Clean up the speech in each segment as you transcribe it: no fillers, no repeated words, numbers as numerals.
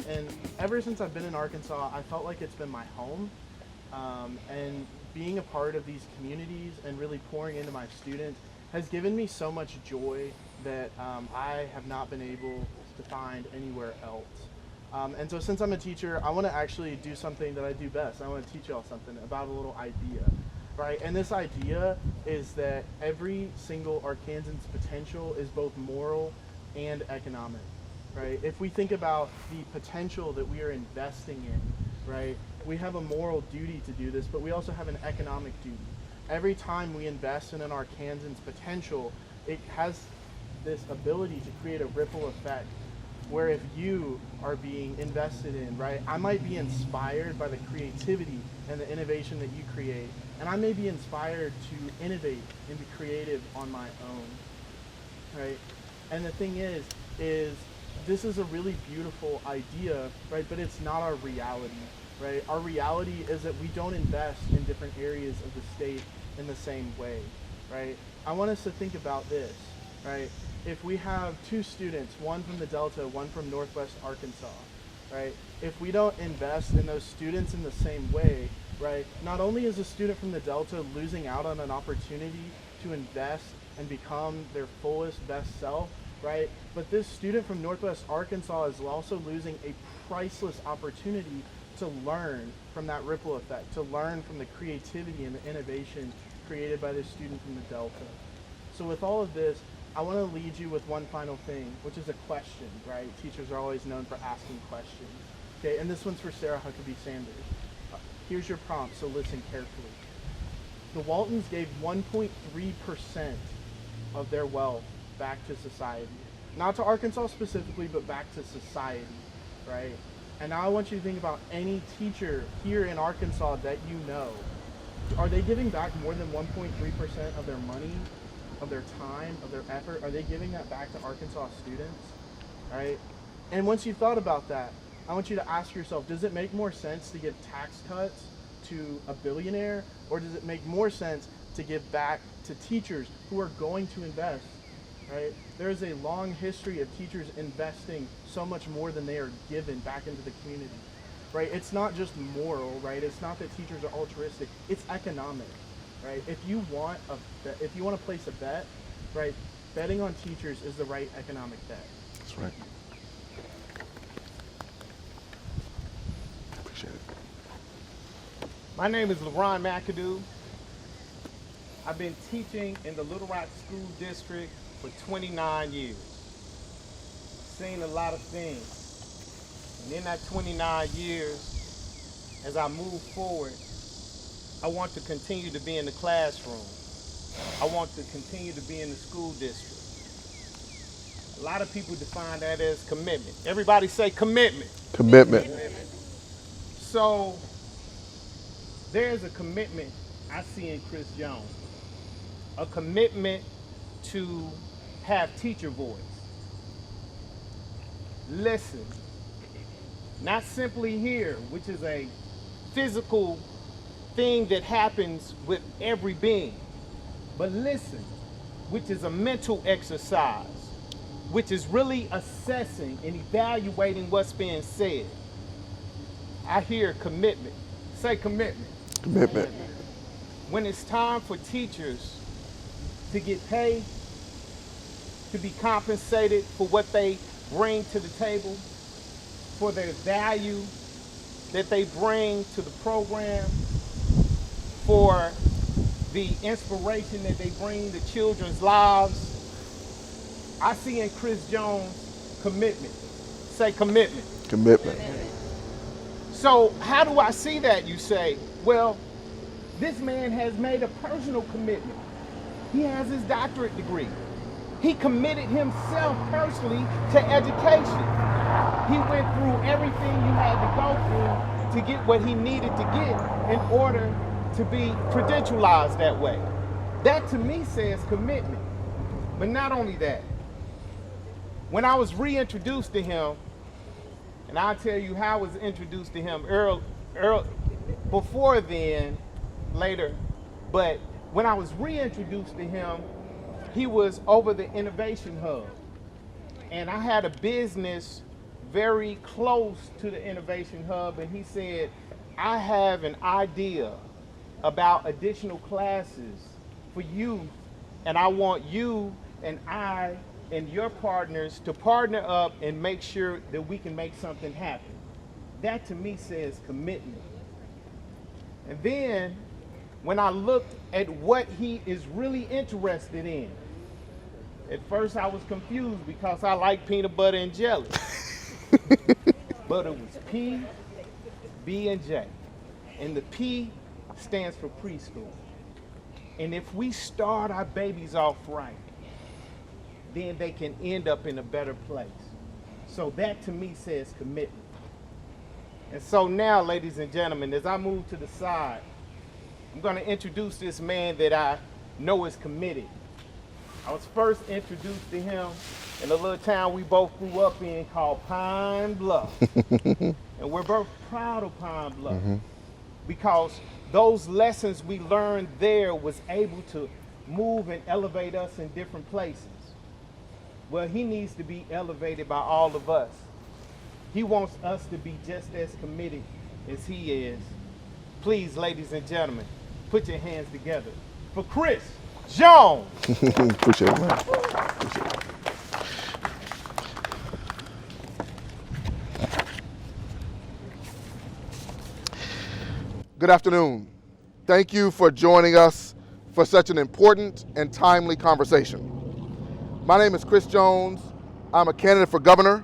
And ever since I've been in Arkansas, I felt like it's been my home. And being a part of these communities and really pouring into my students has given me so much joy that I have not been able to find anywhere else. And so since I'm a teacher, I want to actually do something that I do best. I want to teach y'all something about a little idea, right? And this idea is that every single Arkansan's potential is both moral and economic, right? If we think about the potential that we are investing in, right, we have a moral duty to do this, but we also have an economic duty. Every time we invest in an Arkansan's potential, it has this ability to create a ripple effect where if you are being invested in, right, I might be inspired by the creativity and the innovation that you create, and I may be inspired to innovate and be creative on my own, right? And the thing is this is a really beautiful idea, right, but it's not our reality, right? Our reality is that we don't invest in different areas of the state in the same way, right? I want us to think about this, right? If we have two students, one from the Delta, one from Northwest Arkansas, right? If we don't invest in those students in the same way, right? Not only is a student from the Delta losing out on an opportunity to invest and become their fullest, best self, right? But this student from Northwest Arkansas is also losing a priceless opportunity to learn from that ripple effect, to learn from the creativity and the innovation created by this student from the Delta. So with all of this, I want to lead you with one final thing, which is a question, right? Teachers are always known for asking questions. Okay, and this one's for Sarah Huckabee Sanders. Here's your prompt, so listen carefully. The Waltons gave 1.3% of their wealth back to society. Not to Arkansas specifically, but back to society, right? And now I want you to think about any teacher here in Arkansas that you know. Are they giving back more than 1.3% of their money, of their time, of their effort? Are they giving that back to Arkansas students, right? And once you've thought about that, I want you to ask yourself, does it make more sense to give tax cuts to a billionaire, or does it make more sense to give back to teachers who are going to invest, right? There is a long history of teachers investing so much more than they are given back into the community, right? It's not just moral, right? It's not that teachers are altruistic, it's economic. Right? If you want to place a bet, right, betting on teachers is the right economic bet. That's right. Appreciate it. My name is LaRon McAdoo. I've been teaching in the Little Rock School District for 29 years. Seen a lot of things. And in that 29 years, as I move forward, I want to continue to be in the classroom. I want to continue to be in the school district. A lot of people define that as commitment. Everybody say commitment. Commitment. So there's a commitment I see in Chris Jones. A commitment to have teacher voice. Listen, not simply hear, which is a physical thing that happens with every being, but listen, which is a mental exercise, which is really assessing and evaluating what's being said. I hear commitment. Say commitment. Commitment. When it's time for teachers to get paid, to be compensated for what they bring to the table, for their value that they bring to the program, for the inspiration that they bring to children's lives, I see in Chris Jones commitment. Say commitment. Commitment. So how do I see that, you say? Well, this man has made a personal commitment. He has his doctorate degree. He committed himself personally to education. He went through everything you had to go through to get what he needed to get in order to be credentialized that way. That to me says commitment. But not only that, when I was reintroduced to him, and I'll tell you how I was introduced to him before then, later, but when I was reintroduced to him, he was over the Innovation Hub. And I had a business very close to the Innovation Hub, and he said, I have an idea about additional classes for youth, and I want you and I and your partners to partner up and make sure that we can make something happen. That to me says commitment. And then when I looked at what he is really interested in, at first I was confused because I like peanut butter and jelly. But it was P, B, and J. And the P stands for preschool. And if we start our babies off right, then they can end up in a better place. So that to me says commitment. And so now, ladies and gentlemen, as I move to the side, I'm going to introduce this man that I know is committed. I was first introduced to him in a little town we both grew up in called Pine Bluff. And we're both proud of Pine Bluff because those lessons we learned there was able to move and elevate us in different places. Well, he needs to be elevated by all of us. He wants us to be just as committed as he is. Please, ladies and gentlemen, put your hands together for Chris Jones. Appreciate it, man. Appreciate it. Good afternoon. Thank you for joining us for such an important and timely conversation. My name is Chris Jones. I'm a candidate for governor,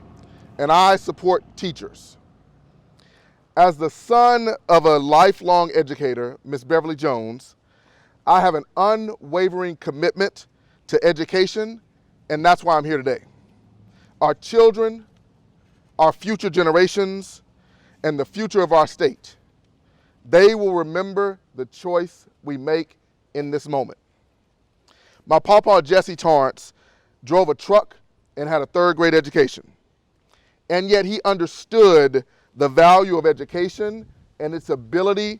and I support teachers. As the son of a lifelong educator, Miss Beverly Jones, I have an unwavering commitment to education, and that's why I'm here today. Our children, our future generations, and the future of our state, they will remember the choice we make in this moment. My pawpaw, Jesse Torrance, drove a truck and had a third grade education. And yet he understood the value of education and its ability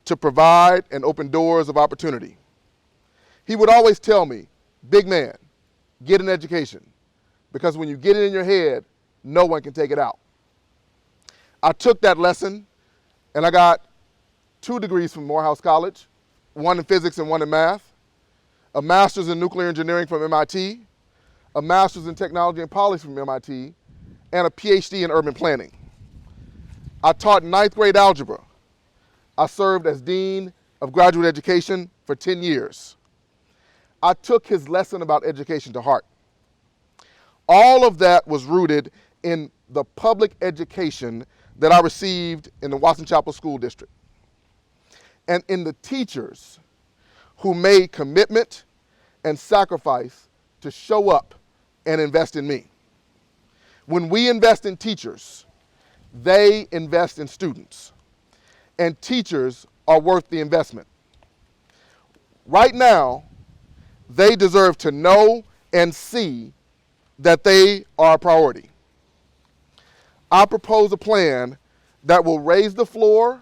to provide and open doors of opportunity. He would always tell me, big man, get an education, because when you get it in your head, no one can take it out. I took that lesson and I got 2 degrees from Morehouse College, 1 in physics and 1 in math, a master's in nuclear engineering from MIT, a master's in technology and policy from MIT, and a PhD in urban planning. I taught 9th grade algebra. I served as Dean of Graduate Education for 10 years. I took his lesson about education to heart. All of that was rooted in the public education that I received in the Watson Chapel School District, and in the teachers who made commitment and sacrifice to show up and invest in me. When we invest in teachers, they invest in students, and teachers are worth the investment. Right now, they deserve to know and see that they are a priority. I propose a plan that will raise the floor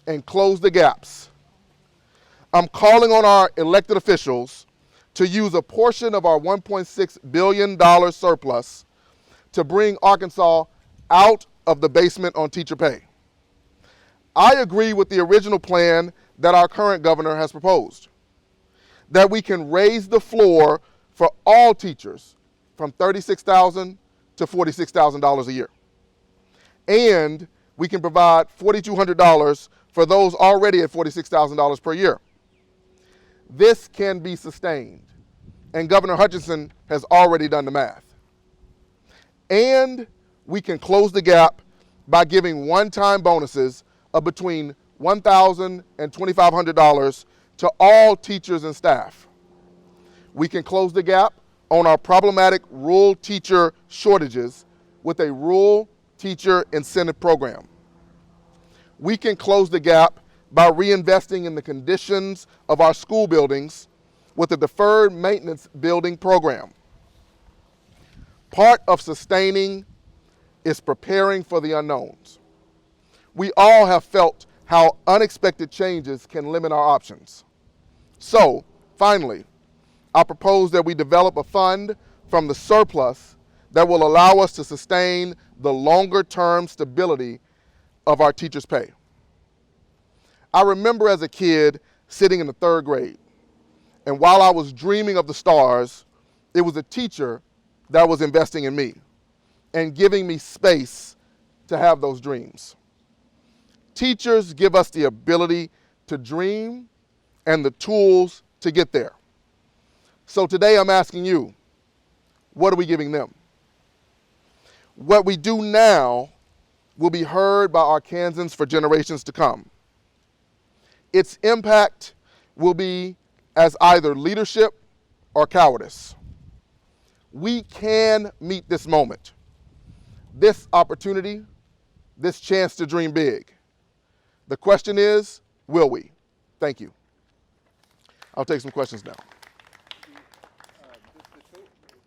and close the gaps. I'm calling on our elected officials to use a portion of our $1.6 billion surplus to bring Arkansas out of the basement on teacher pay. I agree with the original plan that our current governor has proposed, that we can raise the floor for all teachers from $36,000 to $46,000 a year. And we can provide $4,200 for those already at $46,000 per year. This can be sustained, and Governor Hutchinson has already done the math. And we can close the gap by giving one-time bonuses of between $1,000 and $2,500 to all teachers and staff. We can close the gap on our problematic rural teacher shortages with a rural teacher incentive program. We can close the gap by reinvesting in the conditions of our school buildings with a deferred maintenance building program. Part of sustaining is preparing for the unknowns. We all have felt how unexpected changes can limit our options. So, finally, I propose that we develop a fund from the surplus that will allow us to sustain the longer-term stability of our teachers' pay. I remember as a kid sitting in the 3rd grade, and while I was dreaming of the stars, it was a teacher that was investing in me and giving me space to have those dreams. Teachers give us the ability to dream and the tools to get there. So today I'm asking you, what are we giving them? What we do now will be heard by Arkansans for generations to come. Its impact will be as either leadership or cowardice. We can meet this moment, this opportunity, this chance to dream big. The question is, will we? Thank you. I'll take some questions now.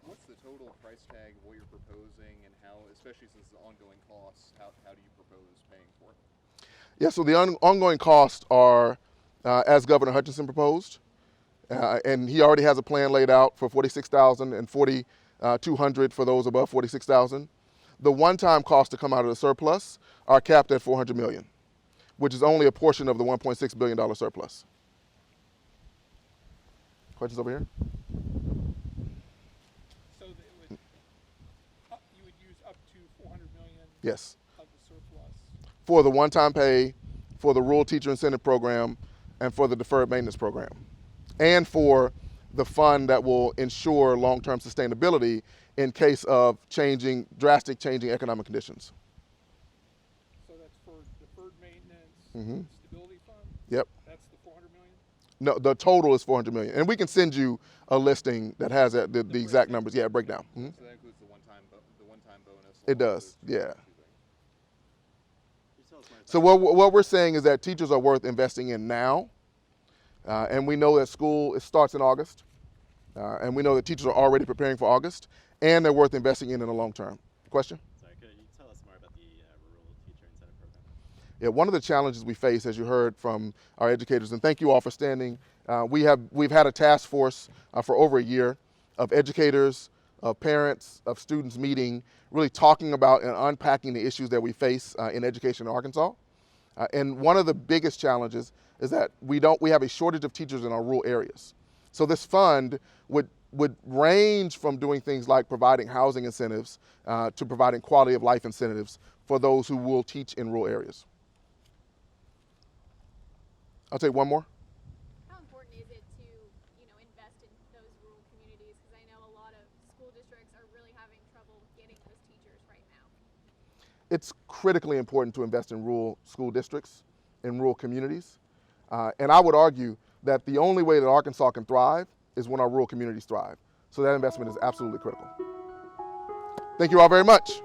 What's the total price tag of what you're proposing, and how, especially since the ongoing costs, how do you propose paying for it? Yeah, so the ongoing costs are, as Governor Hutchinson proposed, and he already has a plan laid out for $46,000 and $4,200 for those above $46,000. The one-time costs to come out of the surplus are capped at $400 million, which is only a portion of the $1.6 billion surplus. Questions over here? So you would use up to $400 million Yes. of the surplus. For the one-time pay, for the rural teacher incentive program, and for the deferred maintenance program, and for the fund that will ensure long-term sustainability in case of drastic changing economic conditions. So that's for deferred maintenance, stability fund? Yep. That's the $400 million? No, the total is $400 million, and we can send you a listing that has the exact numbers. Yeah, breakdown. So that includes the one-time bonus. It does. Yeah. So what we're saying is that teachers are worth investing in now, and we know that it starts in August, and we know that teachers are already preparing for August, and they're worth investing in the long term. Question? Sorry, could you tell us more about the rural teacher incentive program? Yeah, one of the challenges we face, as you heard from our educators, and thank you all for standing, we've had a task force for over a year of educators, of parents, of students meeting, really talking about and unpacking the issues that we face in education in Arkansas. And one of the biggest challenges is that we have a shortage of teachers in our rural areas. So this fund would range from doing things like providing housing incentives to providing quality of life incentives for those who will teach in rural areas. I'll take one more. How important is it to, invest in those rural communities? Because I know a lot of school districts are really having trouble getting those teachers right now. It's critically important to invest in rural school districts, in rural communities. And I would argue that the only way that Arkansas can thrive is when our rural communities thrive. So that investment is absolutely critical. Thank you all very much.